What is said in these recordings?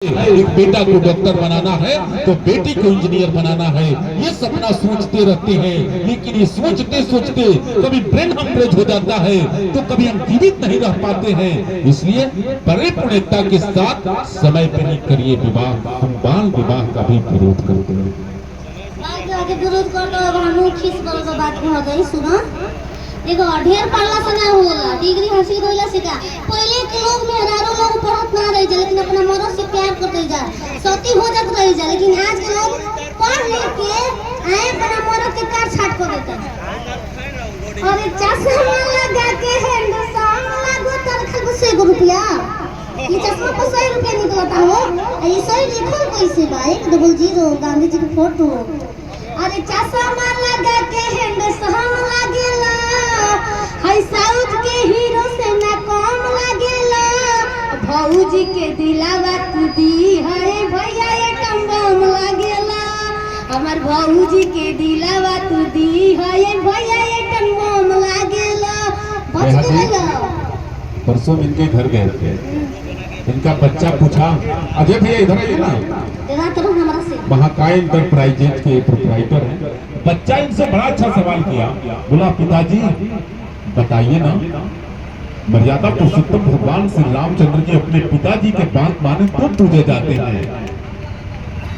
एक बेटा को डॉक्टर बनाना है तो बेटी को इंजीनियर बनाना है, ये सपना सोचते रहते हैं। लेकिन ये सोचते सोचते कभी ब्रेन हेमरेज हो जाता है तो कभी हम जीवित नहीं रह पाते हैं। इसलिए परिपूर्णता के साथ समय पर ही करिए विवाह। हम बाल विवाह का भी विरोध करते हैं। विरोध सुनो देखो ढेर पढ़ला से ना होला, डिग्री हासिल कइला से का पहले के लोग में हजारों लोग पढ़त ना रह जा, लेकिन अपना मर्द से प्यार करते जा, सती हो जात रह जा। लेकिन आज के लोग पढ़ लिख के आए अपना मर्द के कार छाट कर देते हैं। और एक चश्मा लगा के हैंडसम लागो तर खल 100 रुपया, ये चश्मा को 100 रुपया निकलता हो। ये सही लिखल कैसे बा? 100 गांधी जी की फोटो। अरे चश्मा लगा के हैंडसम लागेला, हाय साउथ के हीरो से ना कम लागेला। भौजी के दिलावा तू दी है भैया ये टंबम लागेला। हमार भौजी के दिलावा तू दी है भैया ये टंबम लागेला। परसों इनके घर गए थे, इनका बच्चा पूछा, अजय भैया इधर आइए ना, महाकाय इंटरप्राइजेज के प्रोप्राइटर हैं। बच्चा इनसे बड़ा अच्छा सवाल किया, बोला पिताजी बताइए ना, मर्यादा पुरुषोत्तम भगवान श्री रामचंद्र जी अपने पिताजी के बात माने तो पूजे जाते हैं,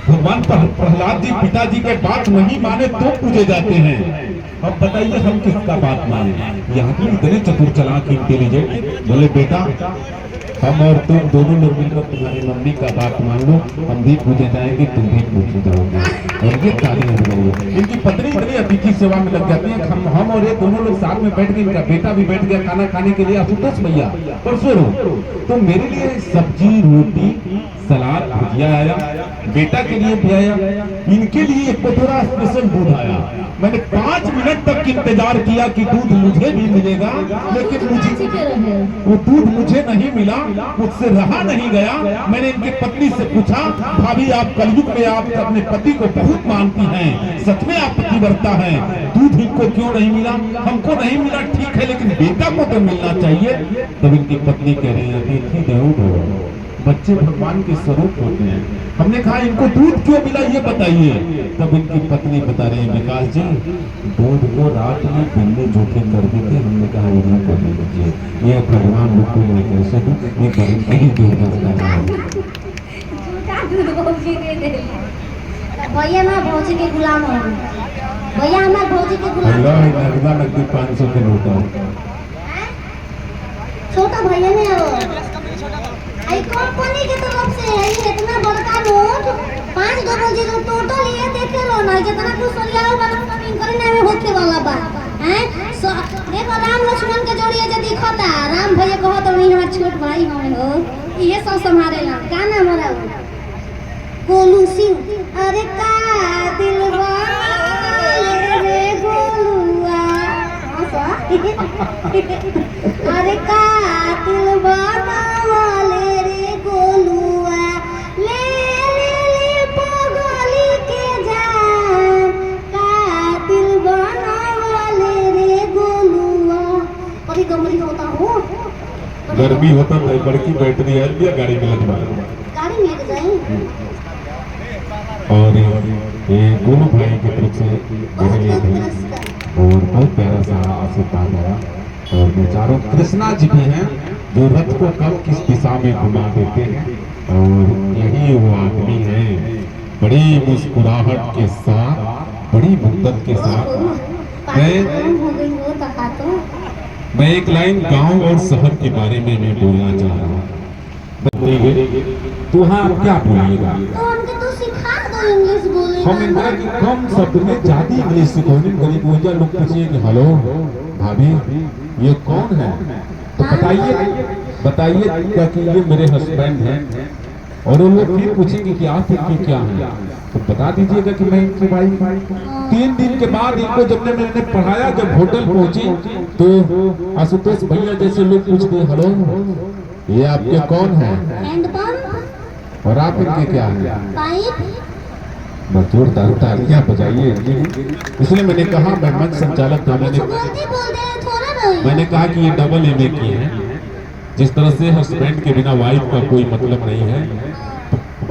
भगवान प्रहलाद जी पिताजी के बात नहीं माने तो पूजे जाते हैं। अब बताइए हम किसका बात माने? यहाँ भी इतने चतुर चालाक इंटेलिजेंट। बोले बेटा हम और तुम दोनों लोग मिलकर तुम्हारी मम्मी का बात मान लो, हम भी पूजे जाएंगे, तुम भी पूछे जाओगे। और ये ताली हो गई। इनकी पत्नी इतनी अतिथि सेवा में लग जाती है। हम और ये दोनों लोग साथ में बैठ गए, इनका बेटा भी बैठ गया खाना खाने के लिए। आशुतोष भैया परसों तो मेरे लिए सब्जी रोटी सलाद भुजिया आया, बेटा के लिए भी आया, इनके लिए एक कटोरा स्पेशल दूध आया। मैंने 5 मिनट तक इंतजार किया कि दूध मुझे भी मिलेगा, लेकिन वो दूध मुझे नहीं मिला, मुझसे रहा नहीं गया। मैंने इनकी पत्नी से पूछा, भाभी आप कलयुग में आप अपने पति को बहुत मानती हैं, सच में आप पतिव्रता हैं, दूध इनको क्यों नहीं मिला? हमको नहीं मिला ठीक है, लेकिन बेटा को तो मिलना चाहिए। तब इनकी पत्नी कह रही है देखिए जरूर बच्चे भगवान के स्वरूप होते हैं। हमने कहा इनको दूध क्यों मिला ये बताइए। तब इनकी पत्नी बता रही है विकास जी दूध को रात में बिल्ली झूठे कर देते, हमने कहा ये नहीं करने दीजिए, ये भगवान बिल्कुल नहीं कैसे ये भैया ना भौजी के गुलाम हो, भैया हमारे भौजी के गुलाम। नकदी 500 के नोट छोटा भैया ने आई कंपनी के तरफ से है इतना बड़का नोट 5 गो बोल जो टोटल ये देखे लो ना जितना कुछ सरियाओ वाला इनकर नाम में होके वाला बा हैं। देखो राम लक्ष्मण के जोड़ी जे दिखता, राम भैया कहत तो नहीं हमार छोट भाई हम हो, ये सब संभालेला। का नाम हमारा गोलू सिंह। अरे का दिलवा रे गोलुआ अरे का दिलवा गर्मी होता है, बड़की बैटरी है या गाड़ी में लग जाए। और ये गोलू भाई की तरफ से मेरे लिए भी और बहुत प्यारा सा आशीर्वाद आया। और बेचारों कृष्णा जी भी हैं जो रथ को कब किस दिशा में घुमा देते हैं, और यही वो आदमी है बड़ी मुस्कुराहट के साथ, बड़ी मुद्दत के साथ। मैं एक लाइन गांव और शहर के बारे में मैं बोलना चाह रहा हूँ। तो हाँ आप क्या बोलिएगा? तो सिखा दो इंग्लिश बोलना। हम इंदिरा की कम शब्द में ज्यादा इंग्लिश सिखाने गरीब भैया लोग पूछिए कि हेलो भाभी ये कौन है, तो बताइए क्या कि ये मेरे हस्बैंड हैं। और वो लोग फिर पूछेंगे कि आप इनके क्या हैं, तो बता दीजिएगा कि मैं इनकी वाइफ हूँ। 3 दिन के बाद इनको जब मैंने पढ़ाया, जब होटल पहुंची तो आशुतोष भैया जैसे लोग पूछते हेलो ये आपके कौन है और आप इनके क्या हैं। जोरदार तालियां बजाइए। इसलिए मैंने कहा मैं मंच संचालक था, मैंने कहा कि ये डबल MA की है। जिस तरह से हस्बैंड के बिना वाइफ का कोई मतलब नहीं है,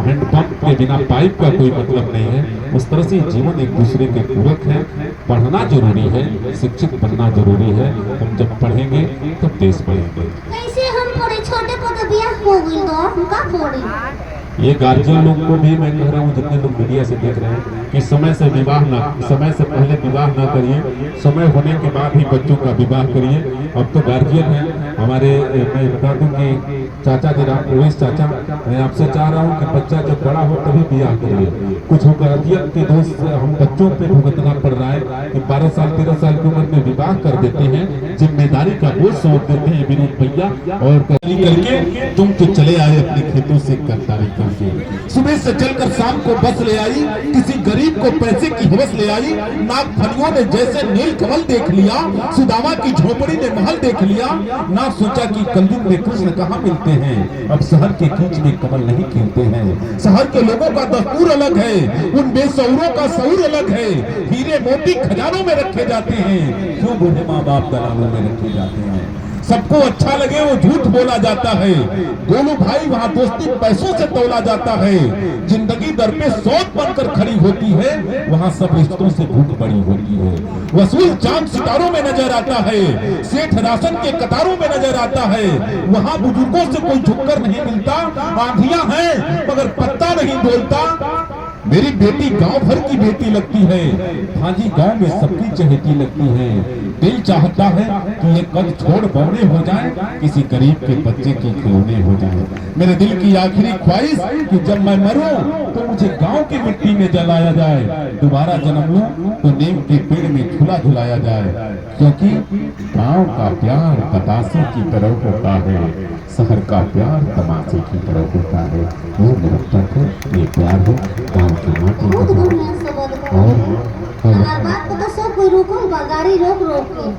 हैंडपंप के बिना पाइप का कोई मतलब नहीं है। उस तरह से जीवन एक दूसरे के पूरक है। पढ़ना जरूरी है, शिक्षित बनना जरूरी है। हम जब पढ़ेंगे तब देश बढ़ेंगे। कैसे हम पढ़े छोटे को तो बियाह हो गई तो हम का पढ़े। ये गार्जियन लोग को भी मैं कह रहा हूँ, जितने लोग मीडिया से देख रहे हैं कि समय से पहले विवाह ना करिए, समय होने के बाद ही बच्चों का विवाह करिए। अब तो गार्जियन है हमारे, मैं बता दूं कि चाचा जी ओवैस चाचा, मैं आपसे चाह रहा हूँ कि बच्चा जब बड़ा हो तभी विवाह करिए। कुछ गार्जियन के दोस्त हम बच्चों पे भुगतना पड़ रहा है कि 12 साल 13 साल की उम्र में विवाह कर देते हैं, जिम्मेदारी का बोझ सौंप देते हैं विनोद भैया, और करके तुम तो चले आए अपने खेतों से करतारी करके। सुबह से चलकर शाम को बस ले आई, किसी गरीब को पैसे की हवस ले आई। नागफनियों ने जैसे नील कमल देख लिया, सुदामा की झोपड़ी ने महल देख लिया। ना सोचा कि कलयुग में कृष्ण कहाँ मिलते हैं। अब शहर के कीच में कमल नहीं खिलते हैं। शहर के लोगों का दस्तूर अलग है, उन बेसौरों का शऊर अलग है। हीरे मोती खजानों में रखे जाते हैं, क्यों बूढ़े माँ बाप दलालों में रखे जाते हैं। सबको अच्छा लगे वो झूठ बोला जाता है। दोनों भाई वहाँ दोस्ती पैसों से तोला जाता है। जिंदगी दर पे सौत बनकर खड़ी होती है, वहाँ सब रिश्तों से भूख बड़ी होती है। वसूल चांद सितारों में नजर आता है, सेठ राशन के कतारों में नजर आता है। वहाँ बुजुर्गों से कोई झुककर नहीं मिलता। आंधियां हैं मगर पत्ता नहीं बोलता। मेरी बेटी गांव भर की बेटी लगती है, भाजी गांव में सबकी चहेती लगती है। दिल चाहता है कि ये कद छोड़ बौने हो जाए, किसी गरीब के बच्चे की खिलौने हो जाए। मेरे दिल की आखिरी ख्वाहिश कि जब मैं मरूं तो मुझे गांव की मिट्टी में जलाया जाए। दोबारा जन्म लूं तो नीम के पेड़ में झूला झुलाया जाए, क्योंकि गांव का प्यार बतासे की तरह होता है, शहर का प्यार तमाशे की तरह होता है। ये मोहब्बत है, ये प्यार है गांव की माटी का। और हमार बात को तो सब कोई रोको, गाड़ी रोक रोक के